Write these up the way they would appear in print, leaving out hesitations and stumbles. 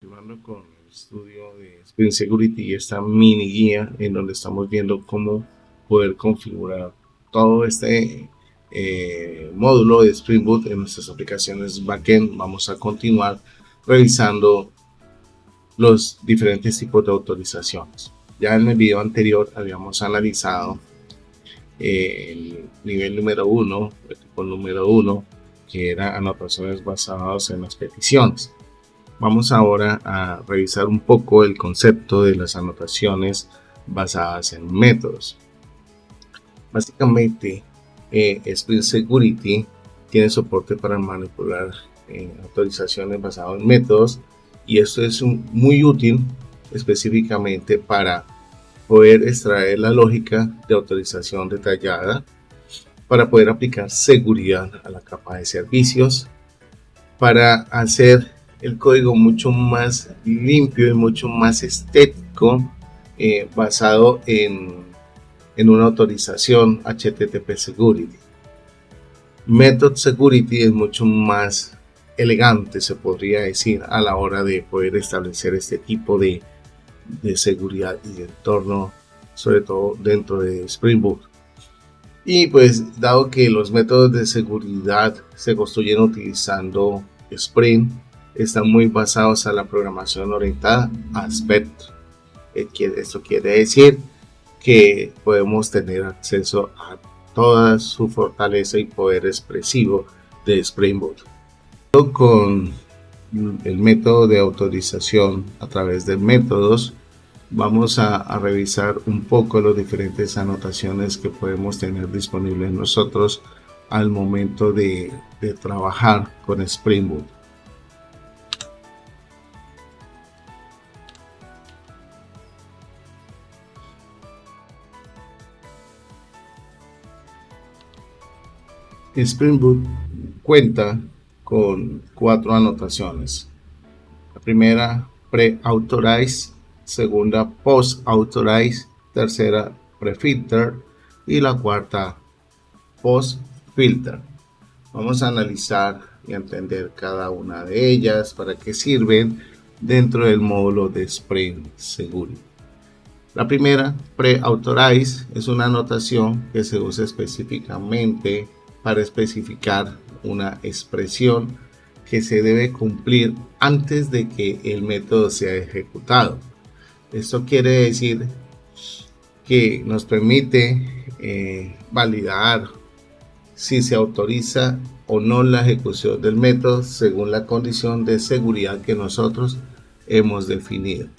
Continuando con el estudio de Spring Security y esta mini guía en donde estamos viendo cómo poder configurar todo este módulo de Spring Boot en nuestras aplicaciones backend. Vamos a continuar revisando los diferentes tipos de autorizaciones. Ya en el video anterior habíamos analizado el nivel número 1, el tipo número 1, que era anotaciones basadas en las peticiones. Vamos ahora a revisar un poco el concepto de las anotaciones basadas en métodos. Básicamente, Spring Security tiene soporte para manipular autorizaciones basadas en métodos, y esto es muy útil específicamente para poder extraer la lógica de autorización detallada, para poder aplicar seguridad a la capa de servicios, para hacer el código mucho más limpio y mucho más estético, basado en una autorización HTTP Security. Method Security es mucho más elegante, se podría decir, a la hora de poder establecer este tipo de seguridad y de entorno, sobre todo dentro de Spring Boot. Y pues, dado que los métodos de seguridad se construyen utilizando Spring, están muy basados a la programación orientada a aspectos. Esto quiere decir que podemos tener acceso a toda su fortaleza y poder expresivo de Spring Boot. Con el método de autorización a través de métodos, vamos a revisar un poco las diferentes anotaciones que podemos tener disponibles nosotros al momento de trabajar con Spring Boot. Spring Boot cuenta con 4 anotaciones. La primera, pre-authorize; segunda, post-authorize; tercera, pre-filter; y la cuarta, post-filter. Vamos a analizar y entender cada una de ellas, para qué sirven dentro del módulo de Spring Security. La primera, pre-authorize, es una anotación que se usa específicamente para especificar una expresión que se debe cumplir antes de que el método sea ejecutado. Esto quiere decir que nos permite validar si se autoriza o no la ejecución del método según la condición de seguridad que nosotros hemos definido.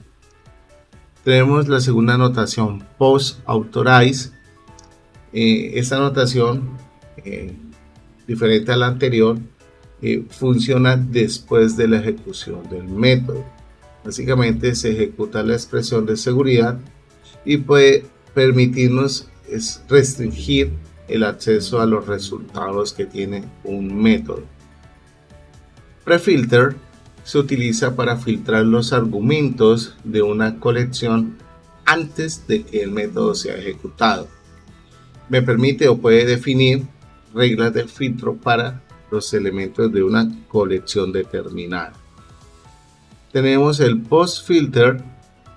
Tenemos la segunda anotación, post-authorize. Esta anotación, diferente a la anterior, funciona después de la ejecución del método. Básicamente se ejecuta la expresión de seguridad y puede permitirnos restringir el acceso a los resultados que tiene un método. Prefilter se utiliza para filtrar los argumentos de una colección antes de que el método sea ejecutado. Me permite o puede definir reglas de filtro para los elementos de una colección determinada. Tenemos el post filter,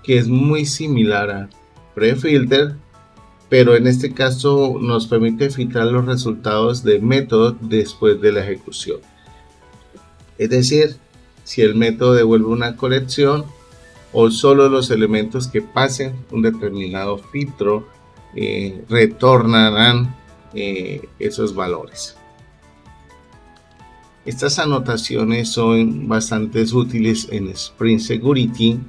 que es muy similar a pre-filter, pero en este caso nos permite filtrar los resultados del método después de la ejecución. Es decir, si el método devuelve una colección o solo los elementos que pasen un determinado filtro retornarán esos valores. Estas anotaciones son bastante útiles en Spring Security,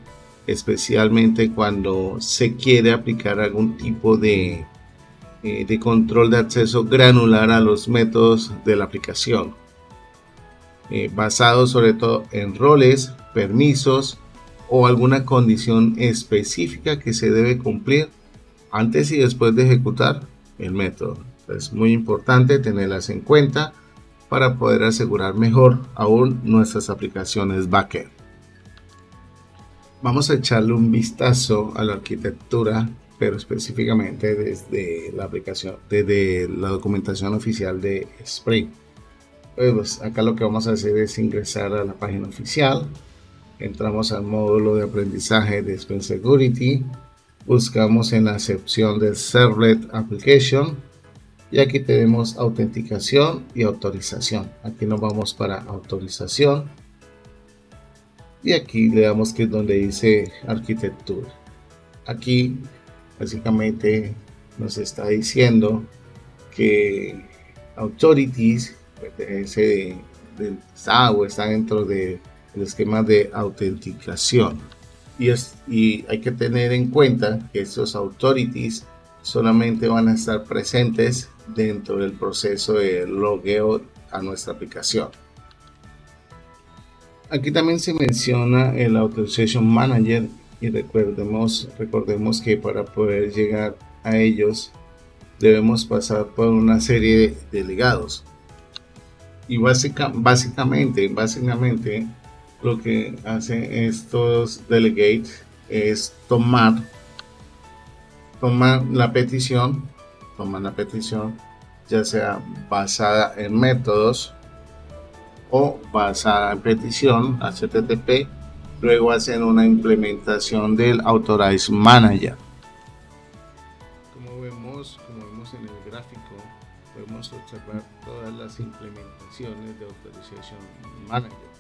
especialmente cuando se quiere aplicar algún tipo de control de acceso granular a los métodos de la aplicación, basado sobre todo en roles, permisos o alguna condición específica que se debe cumplir antes y después de ejecutar el método. Es muy importante tenerlas en cuenta para poder asegurar mejor aún nuestras aplicaciones backend. Vamos a echarle un vistazo a la arquitectura, pero específicamente desde la aplicación, desde la documentación oficial de Spring. Pues acá lo que vamos a hacer es ingresar a la página oficial. Entramos al módulo de aprendizaje de Spring Security, buscamos en la sección de Servlet Application y aquí tenemos autenticación y autorización. Aquí nos vamos para autorización y aquí le damos que es donde dice arquitectura. Aquí básicamente nos está diciendo que authorities pertenece está dentro del esquema de autenticación y hay que tener en cuenta que estos authorities solamente van a estar presentes dentro del proceso de logueo a nuestra aplicación. Aquí también se menciona el Authorization Manager y recordemos que para poder llegar a ellos debemos pasar por una serie de delegados. Y básicamente lo que hacen estos delegates es tomar la petición, ya sea basada en métodos o basada en petición HTTP, luego hacen una implementación del Authorized Manager. Como vemos en el gráfico, podemos observar todas las implementaciones de Authorization Manager.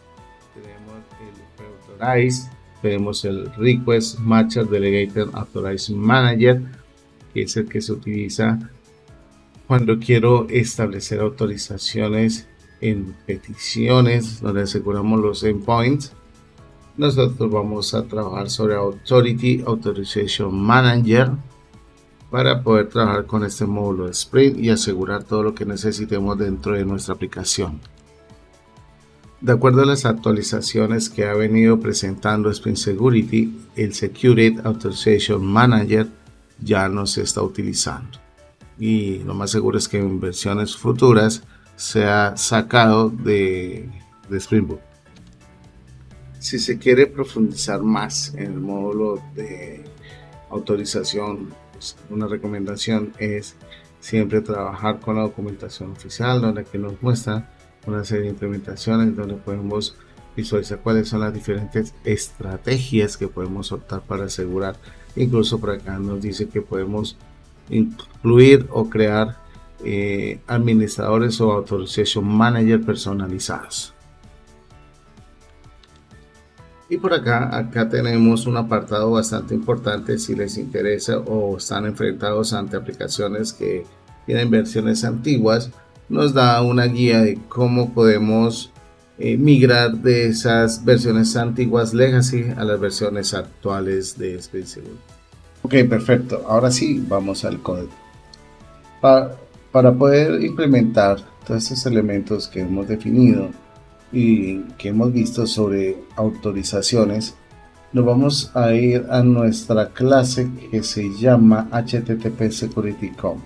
Tenemos el Pre-Authorized, tenemos el Request Matcher Delegated Authorized Manager, que es el que se utiliza cuando quiero establecer autorizaciones en peticiones, donde aseguramos los endpoints. Nosotros vamos a trabajar sobre Authority Authorization Manager para poder trabajar con este módulo de Spring y asegurar todo lo que necesitemos dentro de nuestra aplicación. De acuerdo a las actualizaciones que ha venido presentando Spring Security, el Security Authorization Manager ya no se está utilizando. Y lo más seguro es que en versiones futuras sea sacado de Spring Boot. Si se quiere profundizar más en el módulo de autorización, pues una recomendación es siempre trabajar con la documentación oficial, donde aquí nos muestra una serie de implementaciones donde podemos visualizar cuáles son las diferentes estrategias que podemos optar para asegurar. Incluso por acá nos dice que podemos incluir o crear administradores o authorization manager personalizados. Y por acá tenemos un apartado bastante importante si les interesa o están enfrentados ante aplicaciones que tienen versiones antiguas. Nos da una guía de cómo podemos migrar de esas versiones antiguas legacy a las versiones actuales de Spring Security. Ok, perfecto. Ahora sí, vamos al código. Para poder implementar todos estos elementos que hemos definido y que hemos visto sobre autorizaciones, nos vamos a ir a nuestra clase que se llama HTTP Security Comp.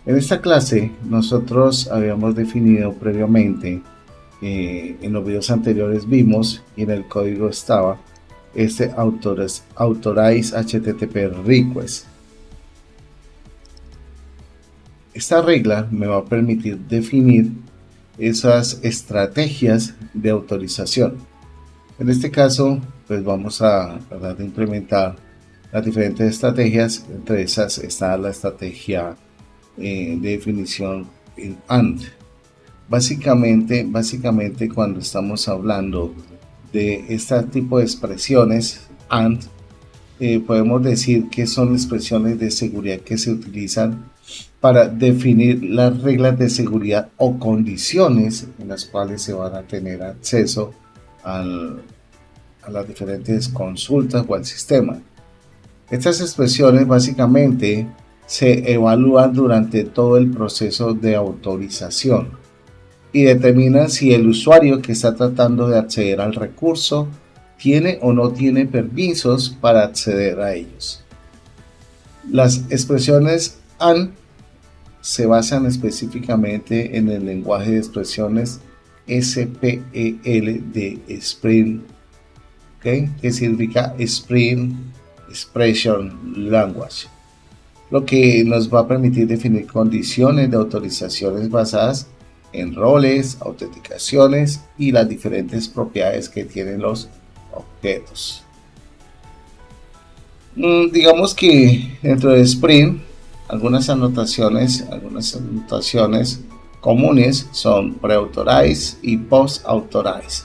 En esta clase nosotros habíamos definido previamente, en los videos anteriores vimos y en el código estaba este Authorize HTTP Request. Esta regla me va a permitir definir esas estrategias de autorización. En este caso, pues vamos a tratar de implementar las diferentes estrategias. Entre esas está la estrategia de definición en AND. Básicamente cuando estamos hablando de este tipo de expresiones AND, podemos decir que son expresiones de seguridad que se utilizan para definir las reglas de seguridad o condiciones en las cuales se van a tener acceso a las diferentes consultas o al sistema. Estas expresiones básicamente se evalúan durante todo el proceso de autorización y determinan si el usuario que está tratando de acceder al recurso tiene o no tiene permisos para acceder a ellos. Las expresiones AND se basan específicamente en el lenguaje de expresiones SPEL de Spring, ¿okay? Que significa Spring Expression Language, lo que nos va a permitir definir condiciones de autorizaciones basadas en roles, autenticaciones y las diferentes propiedades que tienen los objetos. Digamos que dentro de Spring algunas anotaciones comunes son pre-authorize y post-authorize,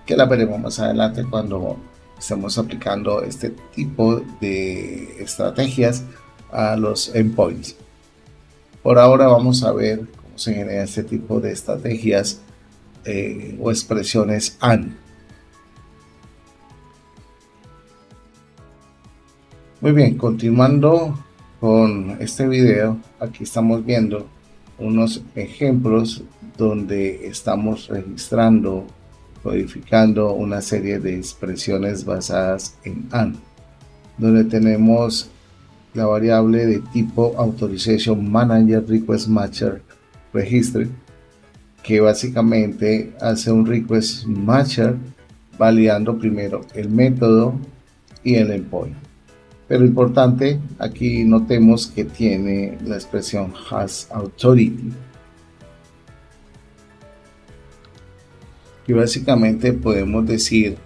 que la veremos más adelante cuando estemos aplicando este tipo de estrategias a los endpoints. Por ahora vamos a ver cómo se genera este tipo de estrategias o expresiones AND. Muy bien, continuando con este video, aquí estamos viendo unos ejemplos donde estamos registrando, codificando una serie de expresiones basadas en AND, donde tenemos la variable de tipo Authorization Manager Request Matcher Register, que básicamente hace un request matcher validando primero el método y el endpoint. Pero importante, aquí notemos que tiene la expresión has authority, y básicamente podemos decir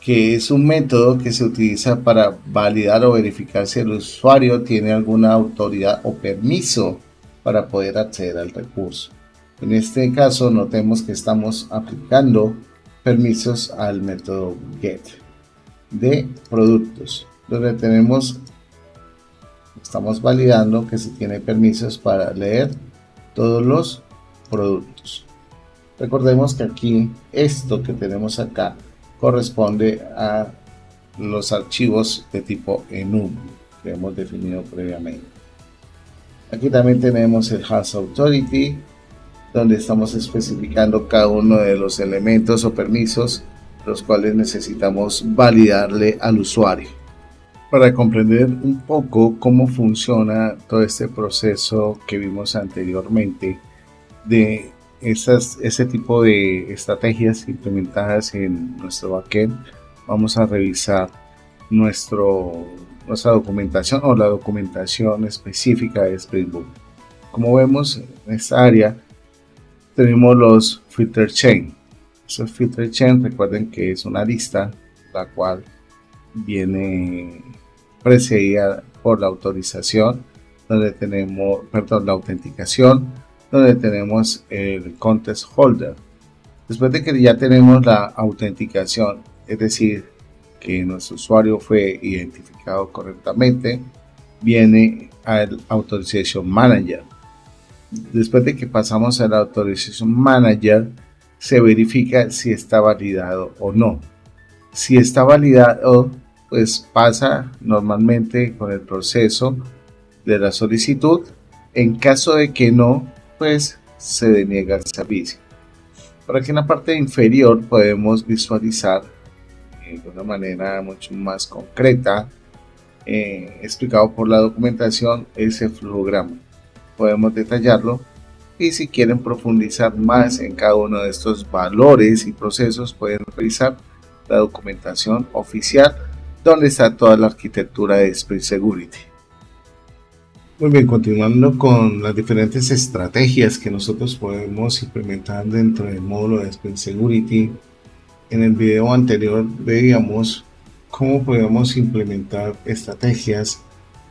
que es un método que se utiliza para validar o verificar si el usuario tiene alguna autoridad o permiso para poder acceder al recurso. En este caso, notemos que estamos aplicando permisos al método get de productos, donde estamos validando que se tiene permisos para leer todos los productos. Recordemos que aquí esto que tenemos acá corresponde a los archivos de tipo enum que hemos definido previamente. Aquí también tenemos el has authority, donde estamos especificando cada uno de los elementos o permisos los cuales necesitamos validarle al usuario. Para comprender un poco cómo funciona todo este proceso que vimos anteriormente de ese tipo de estrategias implementadas en nuestro backend, vamos a revisar nuestra documentación o la documentación específica de Spring Boot. Como vemos en esta área tenemos los filter chain. Esos filter chain, recuerden que es una lista la cual viene precedida por la autorización, donde tenemos, la autenticación, donde tenemos el context holder. Después de que ya tenemos la autenticación, es decir, que nuestro usuario fue identificado correctamente, viene al Authorization Manager. Después de que pasamos al Authorization Manager, se verifica si está validado o no. Si está validado, pues pasa normalmente con el proceso de la solicitud. En caso de que no, pues se deniega el servicio. Por aquí en la parte inferior podemos visualizar de una manera mucho más concreta, explicado por la documentación, ese flujograma. Podemos detallarlo y si quieren profundizar más en cada uno de estos valores y procesos, pueden revisar la documentación oficial donde está toda la arquitectura de Spring Security. Muy bien, continuando con las diferentes estrategias que nosotros podemos implementar dentro del módulo de Spring Security. En el video anterior veíamos cómo podemos implementar estrategias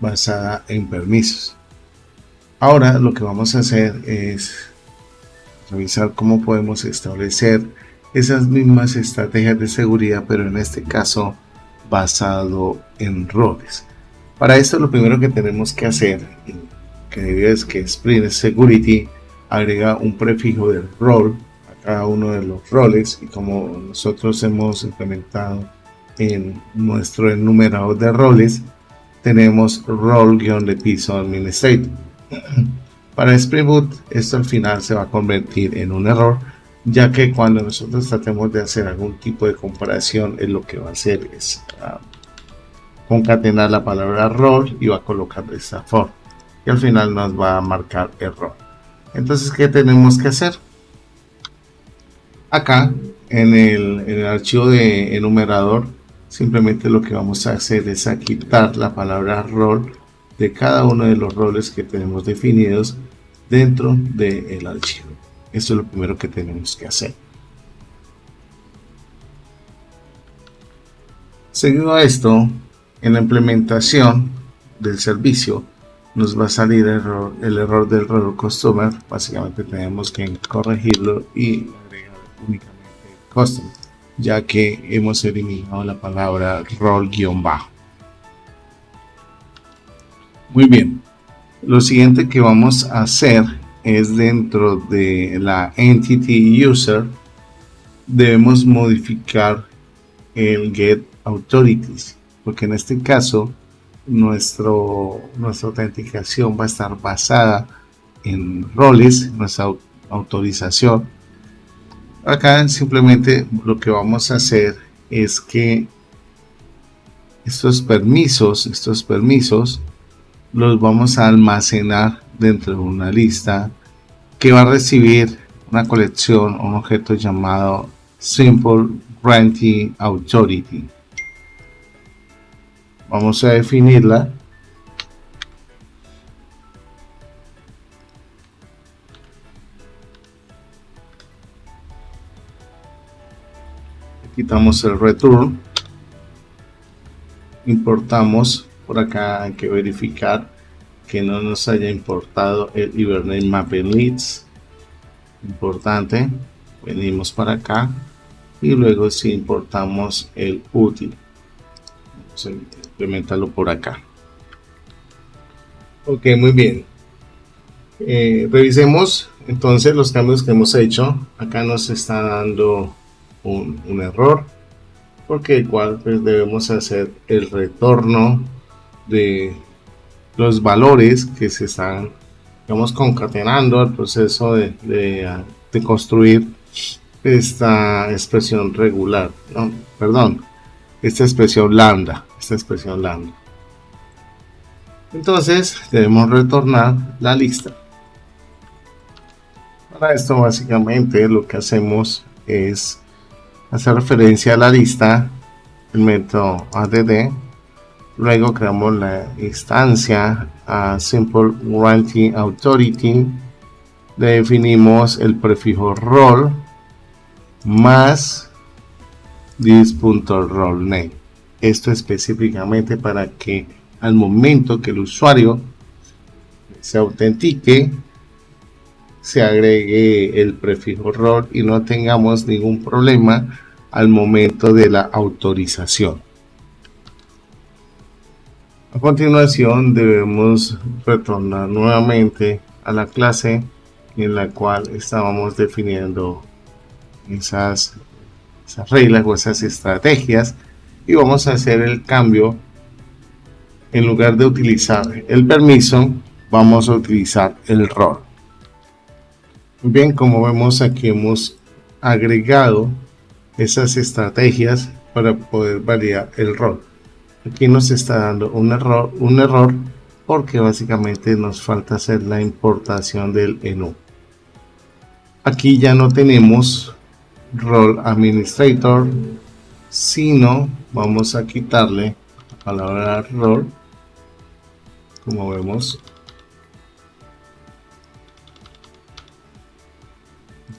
basadas en permisos. Ahora lo que vamos a hacer es revisar cómo podemos establecer esas mismas estrategias de seguridad, pero en este caso basado en roles. Para esto lo primero que tenemos que hacer, que es que Spring Security agrega un prefijo del role a cada uno de los roles, y como nosotros hemos implementado en nuestro enumerador de roles, tenemos role-piso administrator. Para Spring Boot esto al final se va a convertir en un error, ya que cuando nosotros tratemos de hacer algún tipo de comparación, lo que va a hacer es concatenar la palabra role y va a colocar de esta forma, y al final nos va a marcar error. Entonces, ¿qué tenemos que hacer? Acá en el archivo de enumerador, simplemente lo que vamos a hacer es a quitar la palabra role de cada uno de los roles que tenemos definidos dentro del archivo. Esto es lo primero que tenemos que hacer. Seguido a esto, en la implementación del servicio nos va a salir el error del role customer. Básicamente tenemos que corregirlo y agregar únicamente customer, ya que hemos eliminado la palabra role-bajo. Muy bien, lo siguiente que vamos a hacer es dentro de la entity user debemos modificar el get authorities, porque en este caso nuestra autenticación va a estar basada en roles, nuestra autorización. Acá simplemente lo que vamos a hacer es que estos permisos los vamos a almacenar dentro de una lista que va a recibir una colección, un objeto llamado Simple Granting Authority. Vamos a definirla. Quitamos el return. Importamos, por acá hay que verificar que no nos haya importado el Hibernate Mapping Leads. Importante. Venimos para acá y luego si importamos el útil, vamos a implementarlo por acá. Ok, muy bien. Revisemos entonces los cambios que hemos hecho. Acá nos está dando un error, porque igual pues debemos hacer el retorno de los valores que se están, digamos, concatenando al proceso de construir esta expresión regular, no, perdón, esta expresión lambda. Entonces debemos retornar la lista. Para esto básicamente lo que hacemos es hacer referencia a la lista, el método add, luego creamos la instancia a Simple Granting Authority, le definimos el prefijo role más this.rolename. Esto específicamente para que al momento que el usuario se autentique se agregue el prefijo role y no tengamos ningún problema al momento de la autorización. A continuación debemos retornar nuevamente a la clase en la cual estábamos definiendo esas reglas o esas estrategias, y vamos a hacer el cambio. En lugar de utilizar el permiso, vamos a utilizar el rol. Bien, como vemos aquí hemos agregado esas estrategias para poder validar el rol. Aquí nos está dando un error porque básicamente nos falta hacer la importación del enum. Aquí ya no tenemos role administrator, sino vamos a quitarle la palabra role. Como vemos,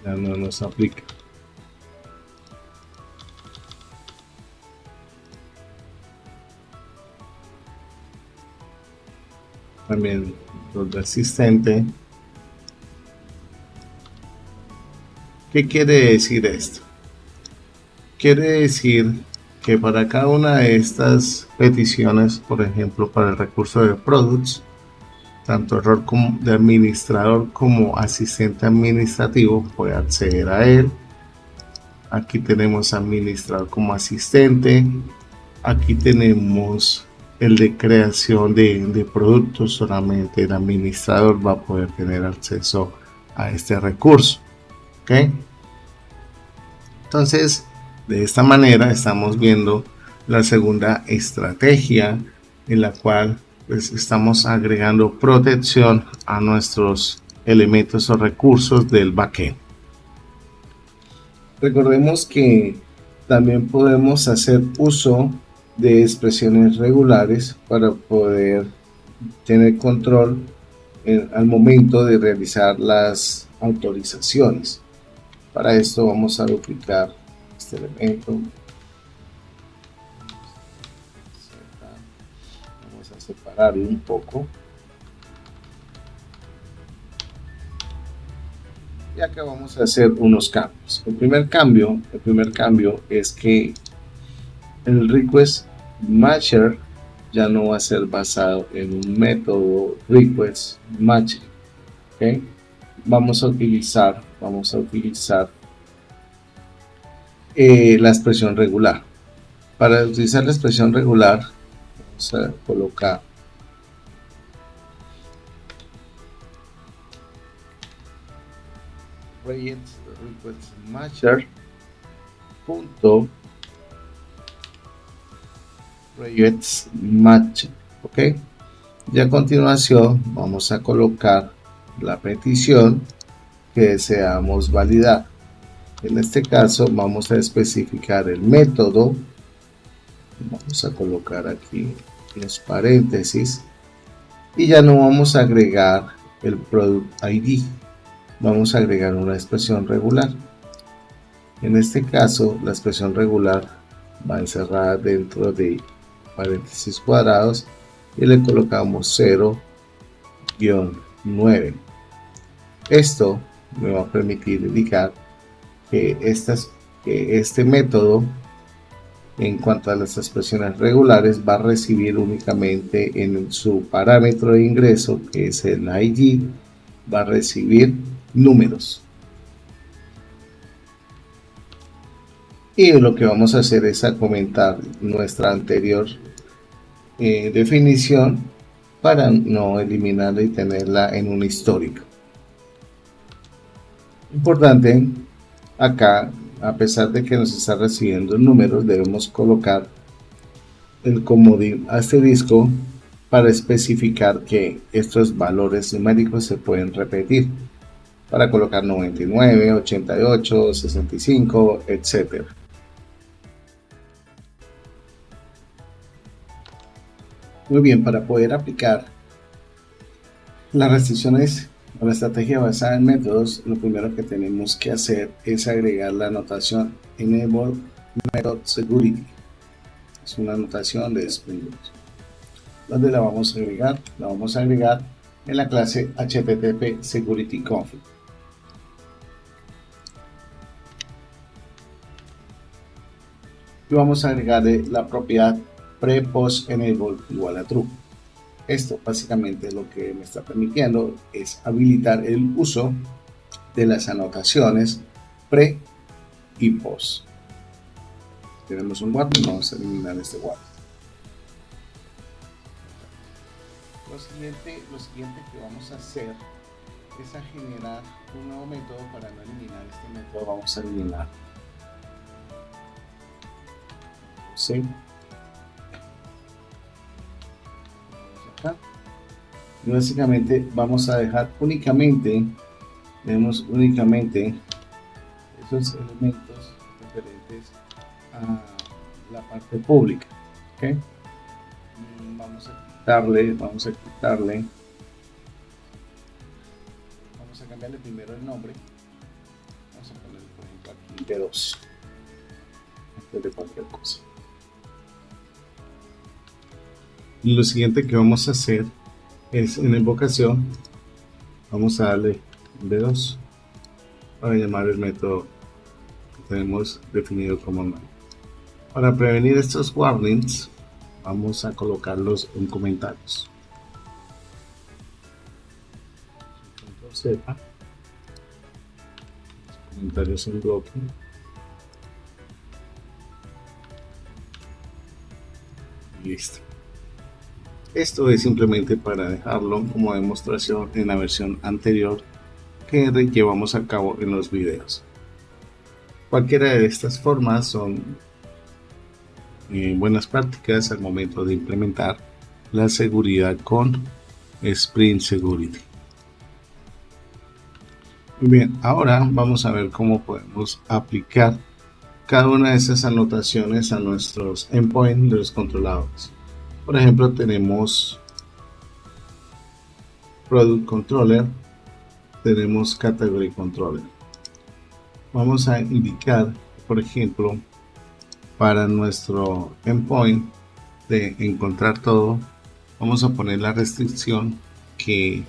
ya no nos aplica. También rol de asistente. ¿Qué quiere decir esto? Quiere decir que para cada una de estas peticiones, por ejemplo para el recurso de products, tanto el rol de administrador como asistente administrativo puede acceder a él. Aquí tenemos administrador como asistente. Aquí tenemos el de creación de productos. Solamente el administrador va a poder tener acceso a este recurso. ¿Okay? Entonces, de esta manera estamos viendo la segunda estrategia en la cual pues, estamos agregando protección a nuestros elementos o recursos del backend. Recordemos que también podemos hacer uso de expresiones regulares para poder tener control al momento de realizar las autorizaciones. Para esto vamos a duplicar este elemento. Vamos a separarlo un poco. Y acá vamos a hacer unos cambios. El primer cambio es que el request matcher ya no va a ser basado en un método request matcher. ¿Okay? Vamos a utilizar la expresión regular. Para utilizar la expresión regular vamos a colocar request matcher punto request matcher. Ok, y a continuación vamos a colocar la petición que deseamos validar. En este caso vamos a especificar el método. Vamos a colocar aquí los paréntesis y ya no vamos a agregar el product ID, vamos a agregar una expresión regular. En este caso la expresión regular va encerrada dentro de paréntesis cuadrados y le colocamos 0-9. Esto me va a permitir indicar que este método, en cuanto a las expresiones regulares, va a recibir únicamente en su parámetro de ingreso, que es el ID, va a recibir números. Y lo que vamos a hacer es a comentar nuestra anterior definición para no eliminarla y tenerla en un histórico. Importante, acá, a pesar de que nos está recibiendo números, debemos colocar el comodín asterisco para especificar que estos valores numéricos se pueden repetir, para colocar 99, 88, 65, etc. Muy bien, para poder aplicar las restricciones o la estrategia basada en métodos, lo primero que tenemos que hacer es agregar la anotación Enable Method Security. Es una anotación de Spring Boot. ¿Dónde la vamos a agregar? La vamos a agregar en la clase HTTP Security Config. Y vamos a agregarle la propiedad pre-post enable igual a true. Esto básicamente lo que me está permitiendo es habilitar el uso de las anotaciones pre y post. Tenemos un warning, vamos a eliminar este warning. Lo siguiente que vamos a hacer es a generar un nuevo método. Para no eliminar este método vamos a eliminar ¿sí? Acá. Y básicamente vamos a dejar únicamente esos elementos referentes a la parte pública. ¿Okay? Vamos a cambiarle primero el nombre. Vamos a poner por ejemplo aquí B2 antes de cualquier cosa. Y lo siguiente que vamos a hacer es, en invocación, vamos a darle B2 para llamar el método que tenemos definido como nuevo. Para prevenir estos warnings, vamos a colocarlos en comentarios. Z, comentarios en bloque. Listo. Esto es simplemente para dejarlo como demostración en la versión anterior que llevamos a cabo en los videos. Cualquiera de estas formas son buenas prácticas al momento de implementar la seguridad con Spring Security. Muy bien, ahora vamos a ver cómo podemos aplicar cada una de esas anotaciones a nuestros endpoints de los controladores. Por ejemplo, tenemos Product Controller tenemos Category Controller. Vamos a indicar, por ejemplo, para nuestro endpoint de encontrar todo, vamos a poner la restricción que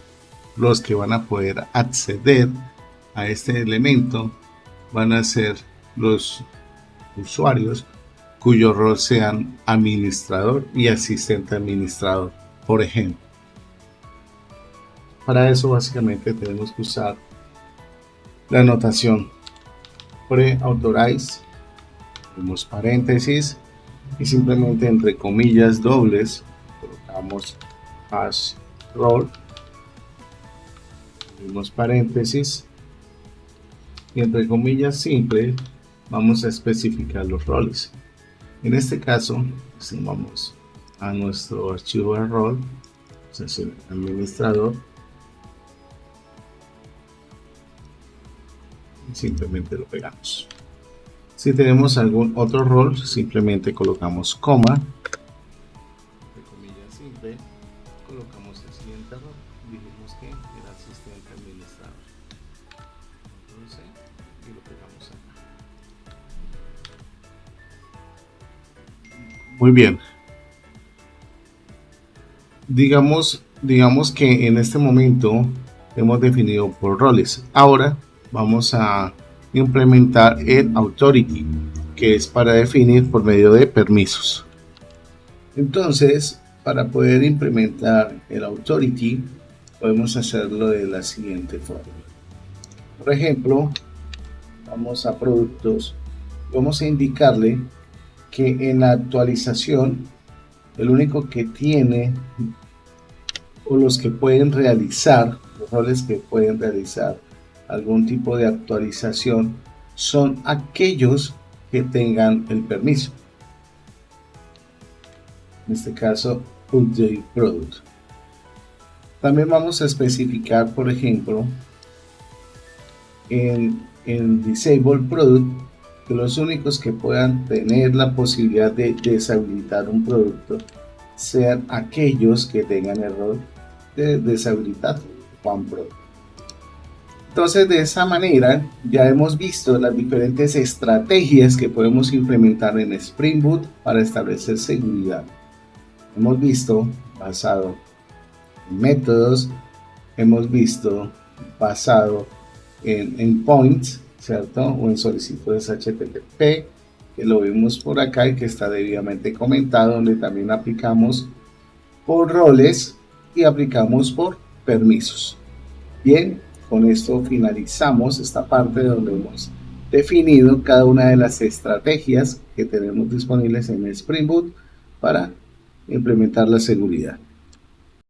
los que van a poder acceder a este elemento van a ser los usuarios cuyo rol sean administrador y asistente administrador, por ejemplo. Para eso básicamente tenemos que usar la notación pre-authorize, ponemos paréntesis y simplemente entre comillas dobles colocamos hash role, ponemos paréntesis y entre comillas simple vamos a especificar los roles. En este caso, si vamos a nuestro archivo de rol, es decir, administrador, simplemente lo pegamos. Si tenemos algún otro rol, simplemente colocamos coma, entre comillas simple, colocamos el siguiente rol, dijimos que era asistente administrador. Entonces, y lo pegamos acá. Muy bien. Digamos que en este momento hemos definido por roles. Ahora vamos a implementar el authority, que es para definir por medio de permisos. Entonces, para poder implementar el authority, podemos hacerlo de la siguiente forma. Por ejemplo, vamos a productos, vamos a indicarle que en la actualización el único que tiene o los que pueden realizar, los roles que pueden realizar algún tipo de actualización son aquellos que tengan el permiso. En este caso, update product. También vamos a especificar, por ejemplo, en disable product, que los únicos que puedan tener la posibilidad de deshabilitar un producto sean aquellos que tengan el rol de deshabilitar one product. Entonces, de esa manera ya hemos visto las diferentes estrategias que podemos implementar en Spring Boot para establecer seguridad. Hemos visto basado en métodos, hemos visto basado en endpoints, ¿cierto? O en solicitudes HTTP, que lo vimos por acá y que está debidamente comentado, donde también aplicamos por roles y aplicamos por permisos. Bien, con esto finalizamos esta parte donde hemos definido cada una de las estrategias que tenemos disponibles en Spring Boot para implementar la seguridad.